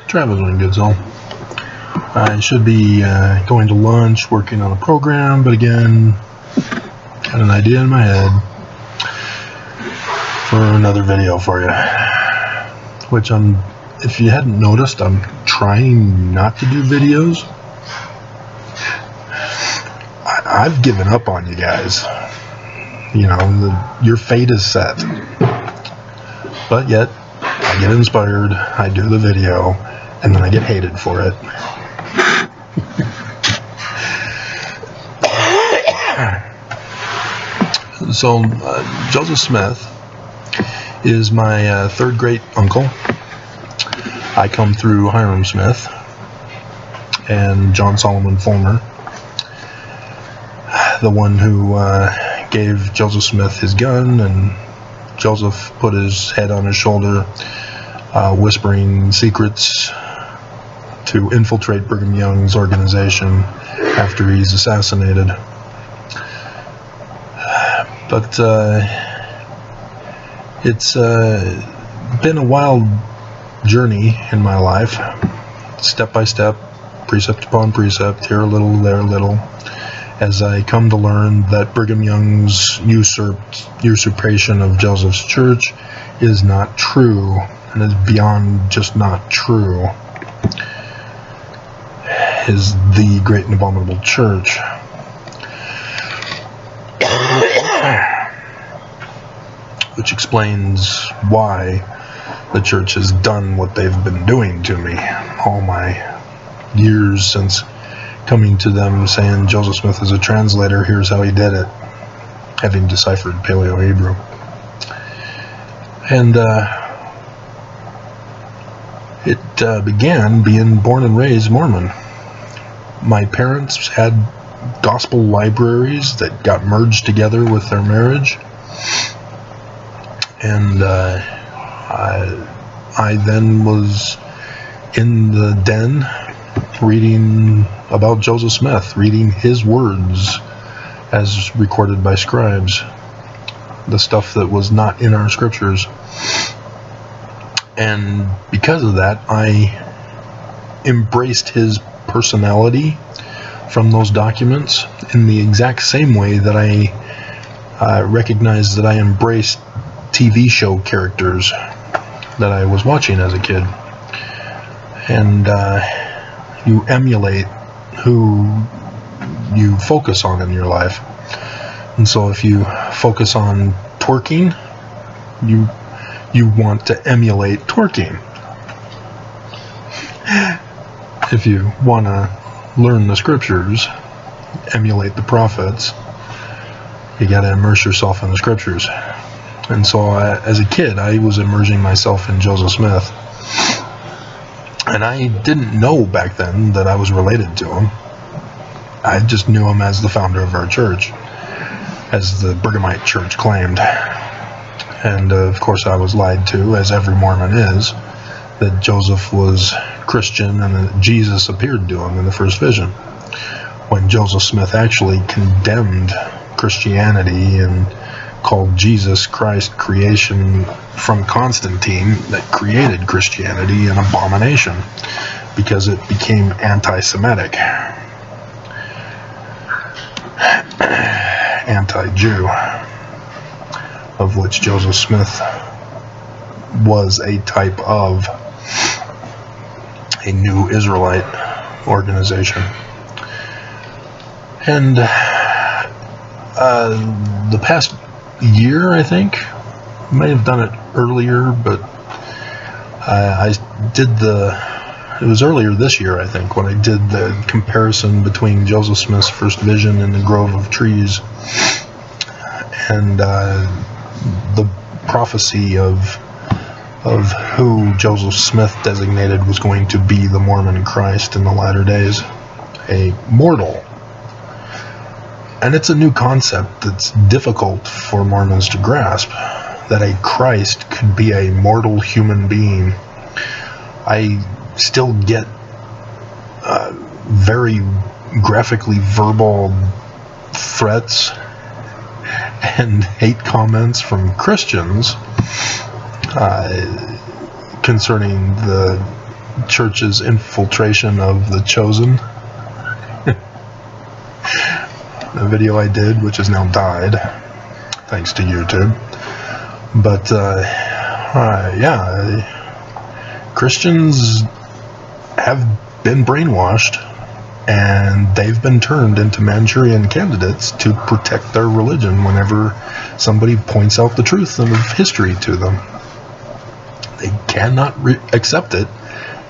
Travis in Goodsell. I should be going to lunch, working on a program, but again, got an idea in my head for another video for you. Which if you hadn't noticed, I'm trying not to do videos. I've given up on you guys. You know, your fate is set. But yet, I get inspired, I do the video, and then I get hated for it. So, Joseph Smith is my third great uncle. I come through Hiram Smith and John Solomon Fulmer, the one who gave Joseph Smith his gun, and Joseph put his head on his shoulder, whispering secrets to infiltrate Brigham Young's organization after he's assassinated. But it's been a wild journey in my life, step by step, precept upon precept, here a little, there a little, as I come to learn that Brigham Young's usurpation of Joseph's church is not true, and is beyond just not true, is the great and abominable church. Which explains why the church has done what they've been doing to me all my years since coming to them saying Joseph Smith is a translator, here's how he did it, having deciphered Paleo-Hebrew. And it began being born and raised Mormon. My parents had gospel libraries that got merged together with their marriage. And I then was in the den reading about Joseph Smith, reading his words as recorded by scribes, the stuff that was not in our scriptures. And because of that, I embraced his personality from those documents in the exact same way that I recognized that I embraced TV show characters that I was watching as a kid. And you emulate who you focus on in your life. And so if you focus on twerking, you want to emulate twerking. If you want to learn the scriptures, emulate the prophets, you got to immerse yourself in the scriptures. And so as a kid, I was immersing myself in Joseph Smith. And I didn't know back then that I was related to him. I just knew him as the founder of our church, as the Brighamite church claimed. And of course I was lied to, as every Mormon is, that Joseph was Christian and that Jesus appeared to him in the first vision, when Joseph Smith actually condemned Christianity and called Jesus Christ creation from Constantine that created Christianity an abomination because it became anti-Semitic, anti-Jew, of which Joseph Smith was a type of a new Israelite organization. And the past year, I think, might have done it earlier, but it was earlier this year, I think, when I did the comparison between Joseph Smith's first vision in the grove of trees and the prophecy of who Joseph Smith designated was going to be the Mormon Christ in the latter days, a mortal. And it's a new concept that's difficult for Mormons to grasp, that a Christ could be a mortal human being. I still get very graphically verbal threats and hate comments from Christians concerning the church's infiltration of the chosen. The video I did, which has now died, thanks to YouTube. But, yeah, Christians have been brainwashed, and they've been turned into Manchurian candidates to protect their religion whenever somebody points out the truth of history to them. They cannot accept it.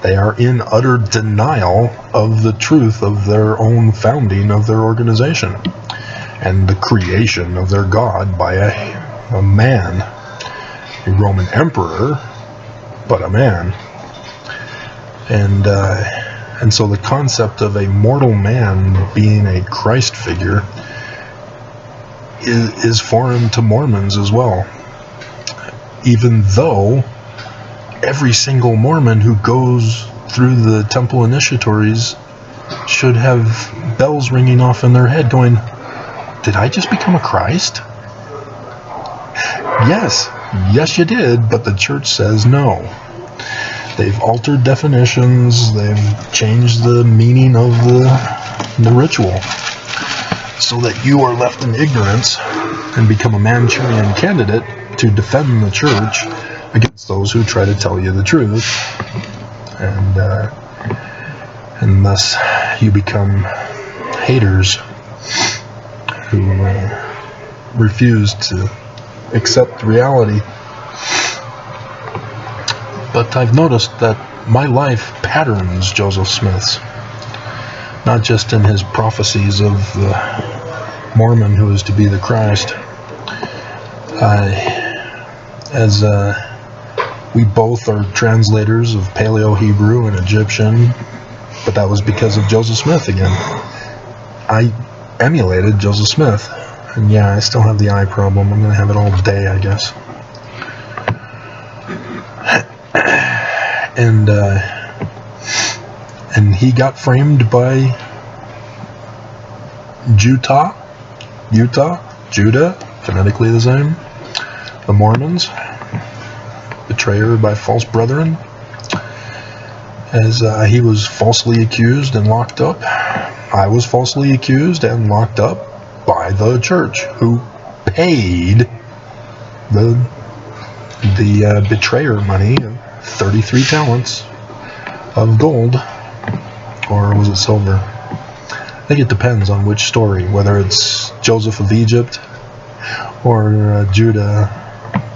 They are in utter denial of the truth of their own founding of their organization and the creation of their God by a man, a Roman emperor, but a man. And so the concept of a mortal man being a Christ figure is foreign to Mormons as well, even though every single Mormon who goes through the temple initiatories should have bells ringing off in their head going, did I just become a Christ? Yes you did, but the church says no. They've altered definitions, they've changed the meaning of the ritual so that you are left in ignorance and become a Manchurian candidate to defend the church against those who try to tell you the truth, and thus you become haters who refuse to accept reality. But I've noticed that my life patterns Joseph Smith's, not just in his prophecies of the Mormon who is to be the Christ. We both are translators of Paleo-Hebrew and Egyptian, but that was because of Joseph Smith again. I emulated Joseph Smith, and yeah, I still have the eye problem. I'm going to have it all day, I guess. And he got framed by Judah, phonetically the same, the Mormons, betrayer by false brethren, as he was falsely accused and locked up. I was falsely accused and locked up by the church, who paid the betrayer money, 33 talents of gold, or was it silver? I think it depends on which story, whether it's Joseph of Egypt or Judah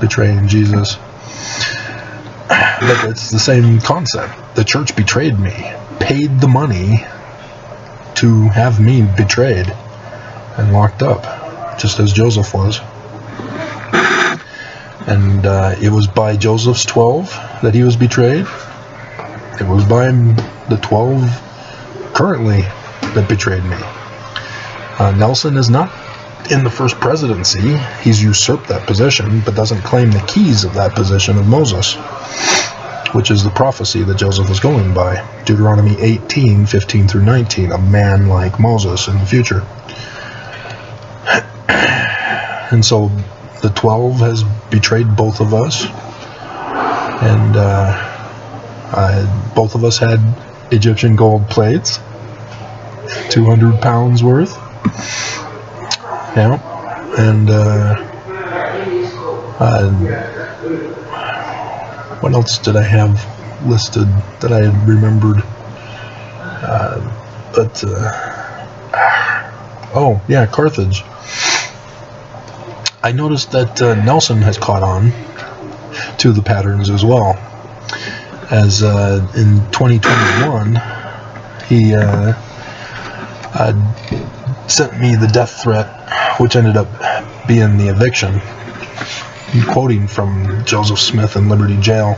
betraying Jesus. But it's the same concept. The church betrayed me, paid the money to have me betrayed and locked up, just as Joseph was. And it was by Joseph's 12 that he was betrayed. It was by the 12 currently that betrayed me. Nelson is not in the first presidency. He's usurped that position, but doesn't claim the keys of that position of Moses, which is the prophecy that Joseph was going by. Deuteronomy 18:15 through 19, a man like Moses in the future. And so the 12 has betrayed both of us, and both of us had Egyptian gold plates, 200 pounds worth. Yeah, and what else did I have listed that I had remembered? Oh yeah, Carthage. I noticed that Nelson has caught on to the patterns as well, as in 2021 he sent me the death threat, which ended up being the eviction. I'm quoting from Joseph Smith in Liberty Jail,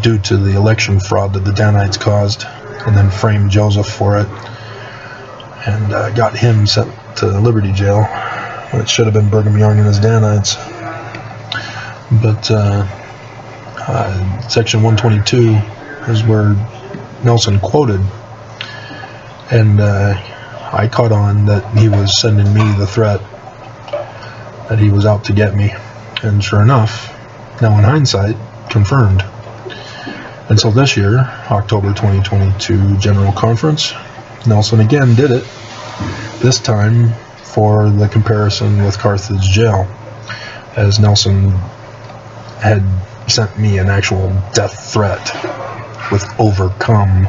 due to the election fraud that the Danites caused, and then framed Joseph for it, and got him sent to Liberty Jail. It should have been Brigham Young and his Danites. But section 122 is where Nelson quoted, and I caught on that he was sending me the threat, that he was out to get me, and sure enough, now in hindsight, confirmed. And so this year, October 2022 General Conference, Nelson again did it, this time for the comparison with Carthage jail, as Nelson had sent me an actual death threat with overcome,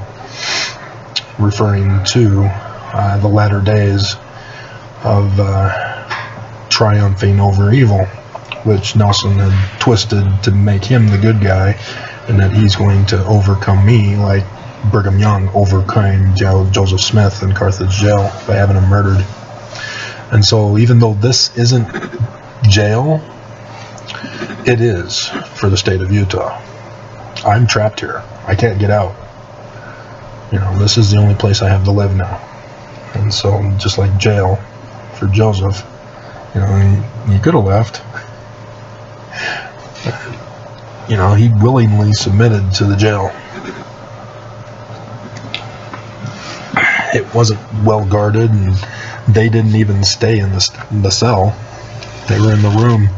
referring to the latter days of triumphing over evil, which Nelson had twisted to make him the good guy, and that he's going to overcome me like Brigham Young overcame Joseph Smith in Carthage jail by having him murdered. And so even though this isn't jail, it is for the state of Utah. I'm trapped here. I can't get out. This is the only place I have to live now. And so just like jail for Joseph, he could have left. He willingly submitted to the jail. It wasn't well guarded, and they didn't even stay in the cell. They were in the room.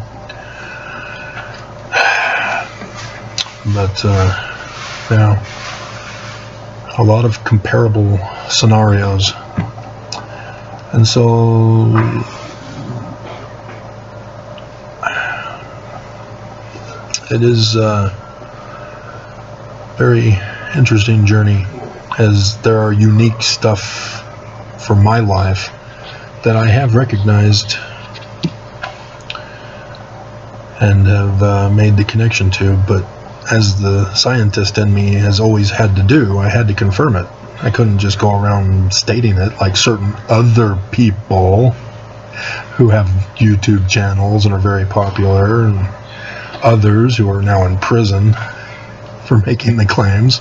But, a lot of comparable scenarios. And so it is a very interesting journey, as there are unique stuff from my life that I have recognized and have made the connection to, but as the scientist in me has always had to do, I had to confirm it. I couldn't just go around stating it like certain other people who have YouTube channels and are very popular, and others who are now in prison for making the claims.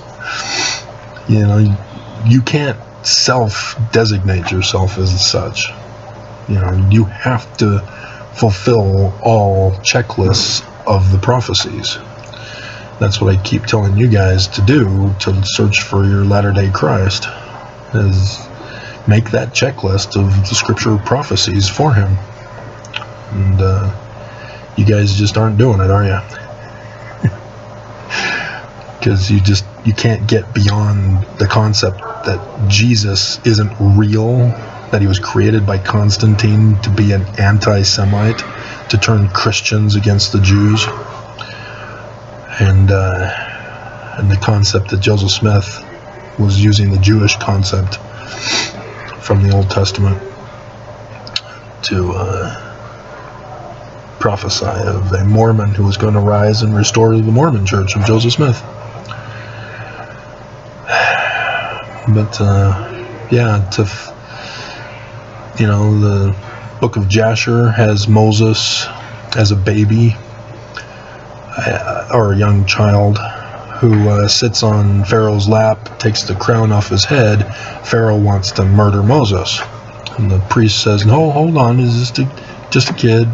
You can't self-designate yourself as such. You have to fulfill all checklists of the prophecies. That's what I keep telling you guys to do, to search for your latter-day Christ, is make that checklist of the scripture prophecies for him. And you guys just aren't doing it, are you? Because you can't get beyond the concept that Jesus isn't real, that he was created by Constantine to be an anti-Semite, to turn Christians against the Jews. And the concept that Joseph Smith was using the Jewish concept from the Old Testament to prophesy of a Mormon who was going to rise and restore the Mormon Church of Joseph Smith. But the book of Jasher has Moses as a baby, or a young child, who sits on Pharaoh's lap, takes the crown off his head. Pharaoh wants to murder Moses, and the priest says, "No, hold on, this is just a kid.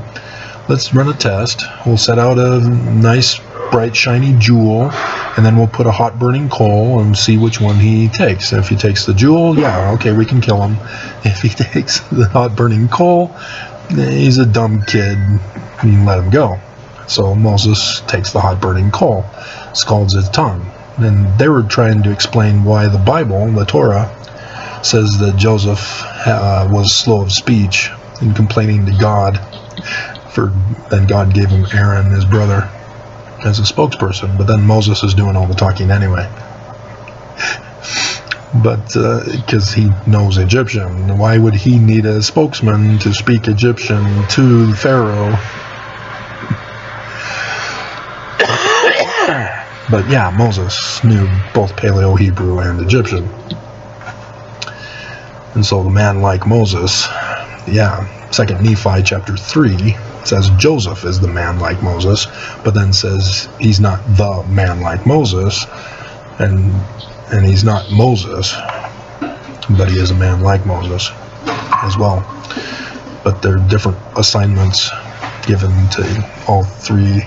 Let's run a test. We'll set out a nice, bright, shiny jewel, and then we'll put a hot burning coal and see which one he takes. And if he takes the jewel, yeah, okay, we can kill him. If he takes the hot burning coal, he's a dumb kid. We can let him go." So Moses takes the hot burning coal, scalds his tongue. And they were trying to explain why the Bible, the Torah, says that Joseph was slow of speech in complaining to God. Then God gave him Aaron, his brother, as a spokesperson. But then Moses is doing all the talking anyway. But because he knows Egyptian, why would he need a spokesman to speak Egyptian to Pharaoh? But yeah, Moses knew both Paleo-Hebrew and Egyptian. And so the man like Moses, 2 Nephi chapter 3 says Joseph is the man like Moses, but then says he's not the man like Moses, and he's not Moses, but he is a man like Moses as well. But there are different assignments given to all three.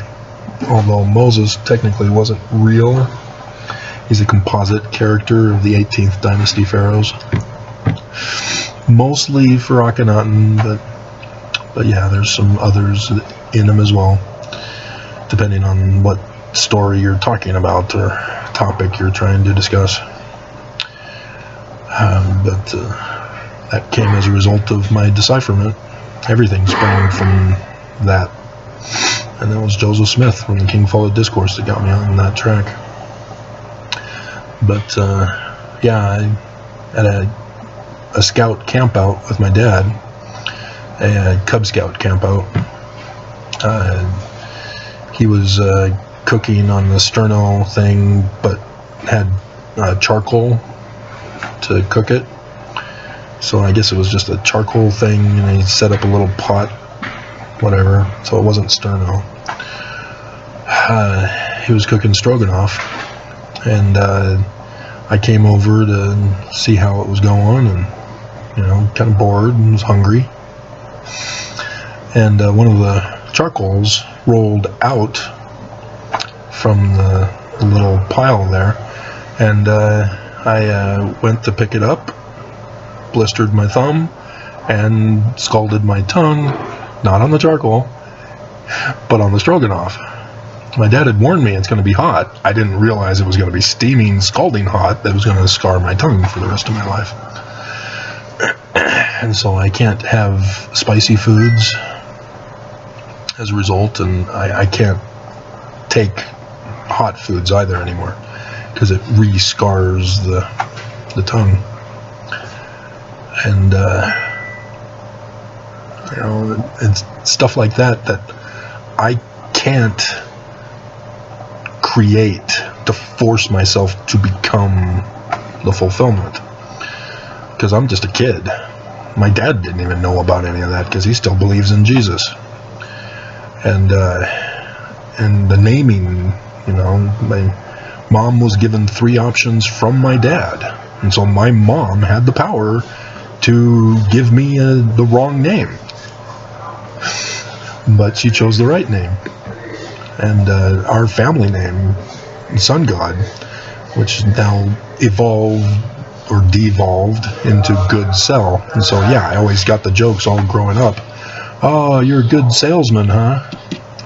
Although Moses technically wasn't real, he's a composite character of the 18th dynasty pharaohs. Mostly for Akhenaten, but yeah, there's some others in him as well, depending on what story you're talking about or topic you're trying to discuss. But that came as a result of my decipherment. Everything sprang from that. And that was Joseph Smith from the King Follett Discourse that got me on that track. But I had a scout camp out with my dad, a Cub Scout camp out. He was cooking on the sterno thing, but had charcoal to cook it. So I guess it was just a charcoal thing, and he set up a little pot, whatever, so it wasn't sterno. He was cooking stroganoff, and I came over to see how it was going, and, kind of bored and was hungry. And one of the charcoals rolled out from the little pile there, and I went to pick it up, blistered my thumb, and scalded my tongue, not on the charcoal, but on the stroganoff. My dad had warned me it's going to be hot. I didn't realize it was going to be steaming, scalding hot that was going to scar my tongue for the rest of my life. And so I can't have spicy foods as a result, and I can't take hot foods either anymore because it re-scars the tongue. And it's stuff like that I can't create to force myself to become the fulfillment, because I'm just a kid. My dad didn't even know about any of that because he still believes in Jesus. And the naming, my mom was given 3 options from my dad, and so my mom had the power to give me the wrong name, but she chose the right name. And our family name, Sun God, which now evolved or devolved into Goodsell. And so, I always got the jokes all growing up. Oh, you're a good salesman, huh?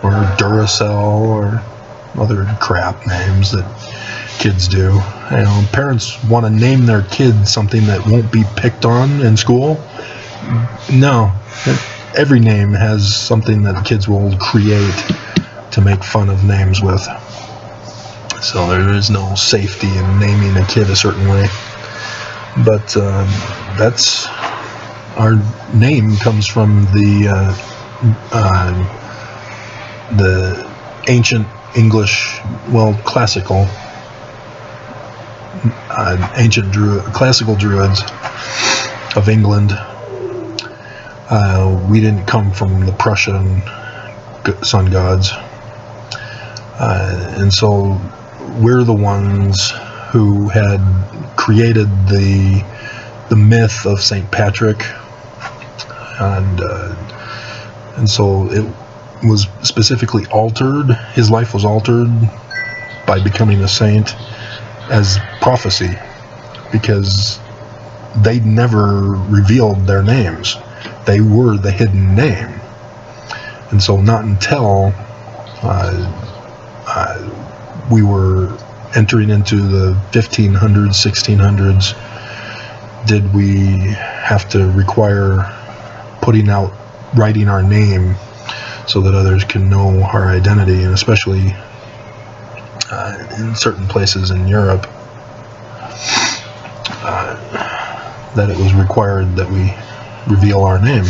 Or Duracell, or other crap names that kids do. Parents want to name their kids something that won't be picked on in school. No, every name has something that kids will create to make fun of names with. So there is no safety in naming a kid a certain way. But that's our name comes from the ancient English, classical, classical Druids of England. We didn't come from the Prussian sun gods. And so we're the ones who had created the myth of St. Patrick, and so it was specifically altered. His life was altered by becoming a saint as prophecy, because they never revealed their names. They were the hidden name, and so not until we were entering into the 1500s, 1600s, did we have to require writing our name so that others can know our identity, and especially in certain places in Europe, that it was required that we reveal our name.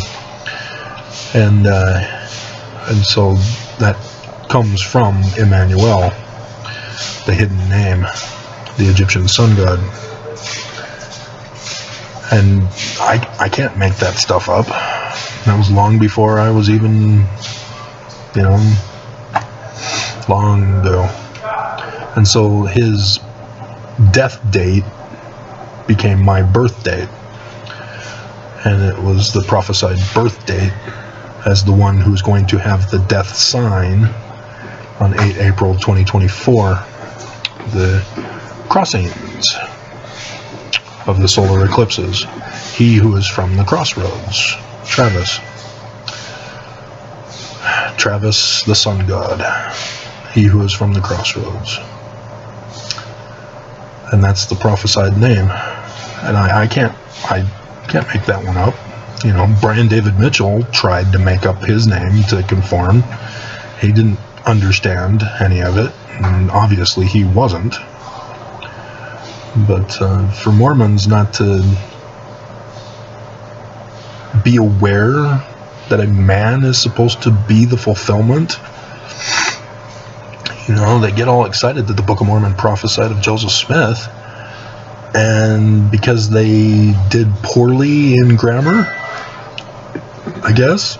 And so that comes from Emmanuel, the hidden name, the Egyptian sun god. And I can't make that stuff up. That was long before I was even, long ago. And so his death date became my birth date. And it was the prophesied birth date as the one who's going to have the death sign on 8 April 2024, the crossings of the solar eclipses. He who is from the crossroads, Travis the sun god. he who is from the crossroads. And that's the prophesied name. And I can't make that one up. You know, Brian David Mitchell tried to make up his name to conform. He didn't understand any of it, and obviously he wasn't. But for Mormons not to be aware that a man is supposed to be the fulfillment, you know, they get all excited that the Book of Mormon prophesied of Joseph Smith, and because they did poorly in grammar, I guess,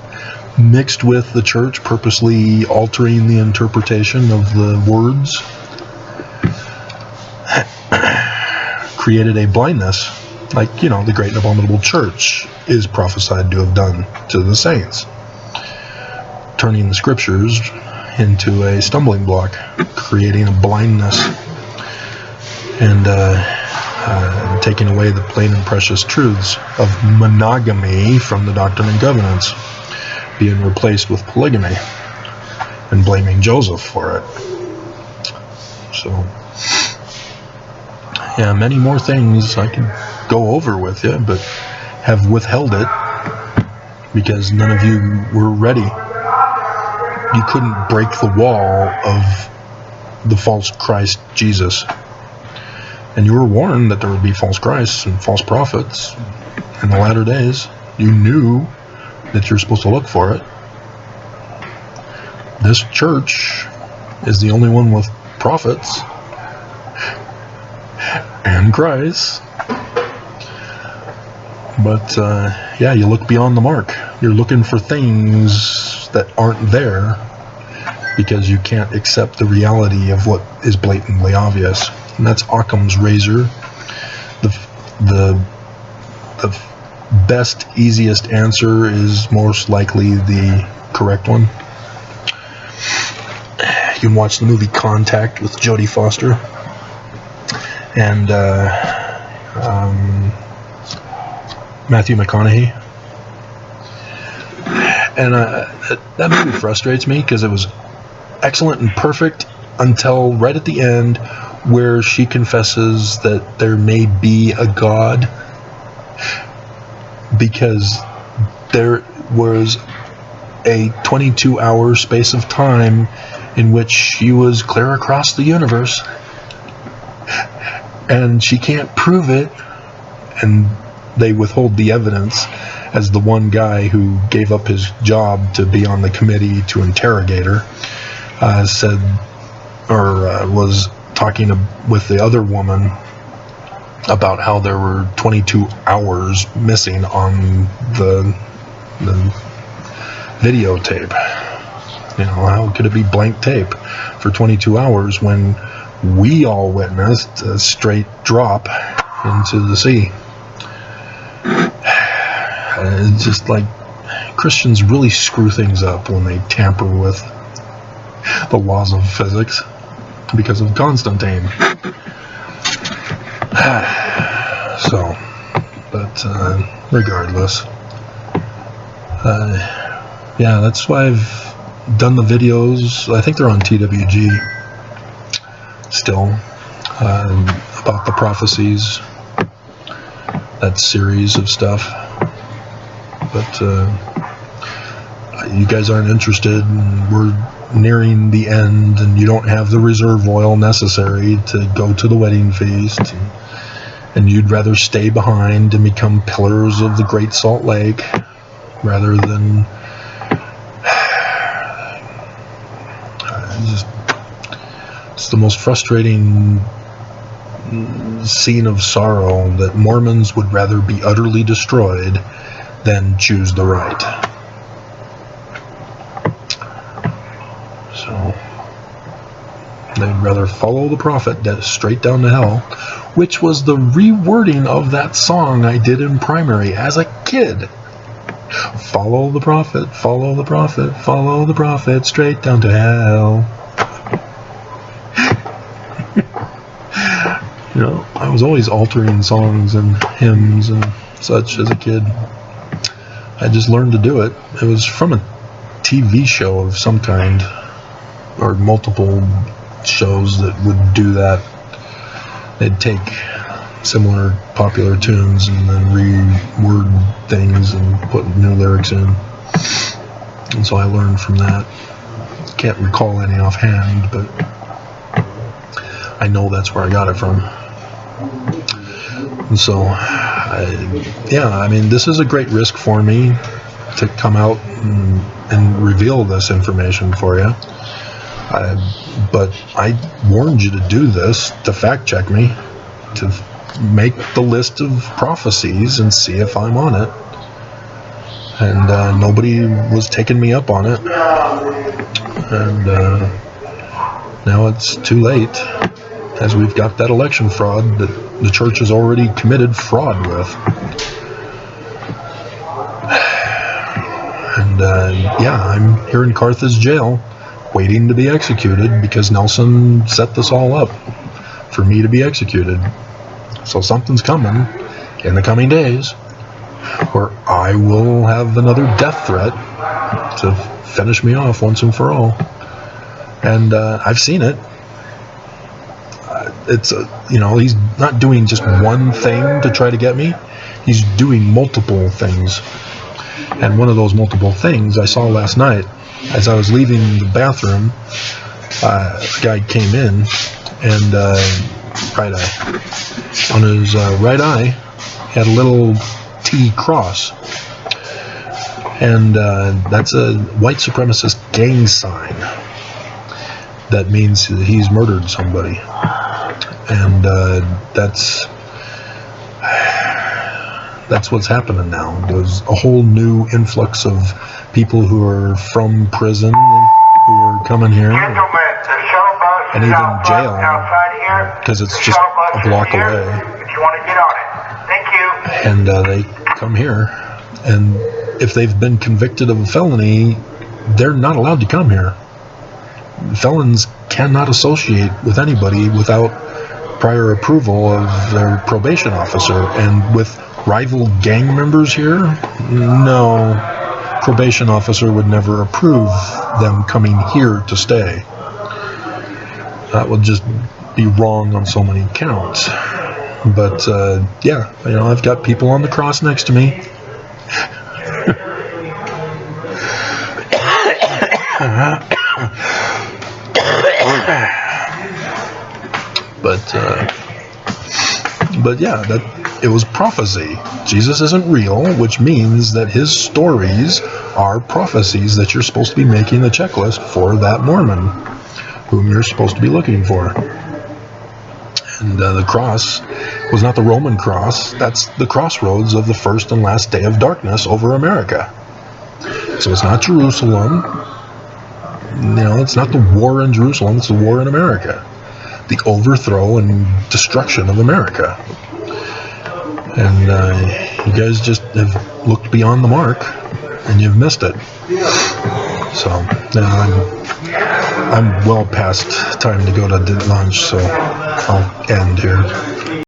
mixed with the church purposely altering the interpretation of the words, created a blindness, like, you know, the great and abominable church is prophesied to have done to the saints, turning the scriptures into a stumbling block, creating a blindness, and taking away the plain and precious truths of monogamy from the Doctrine and Covenants, being replaced with polygamy, and blaming Joseph for it. So, yeah, many more things I could go over with you, but have withheld it because none of you were ready. You couldn't break the wall of the false Christ Jesus. And you were warned that there would be false Christs and false prophets in the latter days. You knew that you're supposed to look for it. This church is the only one with prophets and Christ. But yeah, you look beyond the mark. You're looking for things that aren't there because you can't accept the reality of what is blatantly obvious. And that's Occam's razor. The best, easiest answer is most likely the correct one. You can watch the movie Contact with Jodie Foster and Matthew McConaughey. And that movie frustrates me because it was excellent and perfect until right at the end where she confesses that there may be a God, because there was a 22-hour space of time in which she was clear across the universe, and she can't prove it, and they withhold the evidence, as the one guy who gave up his job to be on the committee to interrogate her said, or was talking with the other woman about how there were 22 hours missing on the videotape. You know, how could it be blank tape for 22 hours when we all witnessed a straight drop into the sea? It's just like Christians really screw things up when they tamper with the laws of physics because of Constantine. So, but regardless, yeah, that's why I've done the videos. I think they're on TWG still, about the prophecies, that series of stuff. But you guys aren't interested, and we're nearing the end, and you don't have the reserve oil necessary to go to the wedding feast, and you'd rather stay behind and become pillars of the Great Salt Lake rather than it's the most frustrating scene of sorrow that Mormons would rather be utterly destroyed than choose the right. So they'd rather follow the prophet straight down to hell, which was the rewording of that song I did in primary as a kid. Follow the prophet, follow the prophet, follow the prophet straight down to hell. You know, I was always altering songs and hymns and such as a kid. I just learned to do it. It was from a TV show of some kind. or multiple shows that would do that. They'd take similar popular tunes and then reword things and put new lyrics in. And so I learned from that. Can't recall any offhand, but I know that's where I got it from. And so, I mean, this is a great risk for me to come out and reveal this information for you. But I warned you to do this, to fact check me, to make the list of prophecies and see if I'm on it. And nobody was taking me up on it. And now it's too late, as we've got that election fraud that the church has already committed fraud with. And I'm here in Carthage jail waiting to be executed because Nelson set this all up for me to be executed. So something's coming in the coming days where I will have another death threat to finish me off once and for all. And I've seen it. It's he's not doing just one thing to try to get me. He's doing multiple things. And one of those multiple things I saw last night as I was leaving the bathroom. A guy came in and right eye, on his right eye, had a little T cross. And that's a white supremacist gang sign. That means he's murdered somebody. And that's what's happening now. There's a whole new influx of people who are from prison who are coming here. And even jail, because it's just a block away. If you want to get on it. Thank you. And they come here, and if they've been convicted of a felony, they're not allowed to come here. Felons cannot associate with anybody without prior approval of their probation officer. And with rival gang members here, no, probation officer would never approve them coming here to stay. That would just be wrong on so many counts. But I've got people on the cross next to me. But that it was prophecy. Jesus isn't real, which means that his stories are prophecies that you're supposed to be making the checklist for that Mormon, whom you're supposed to be looking for. And the cross was not the Roman cross. That's the crossroads of the first and last day of darkness over America. So it's not Jerusalem. It's not the war in Jerusalem. It's the war in America. The overthrow and destruction of America. And you guys just have looked beyond the mark, and you've missed it. So I'm well past time to go to lunch, so I'll end here.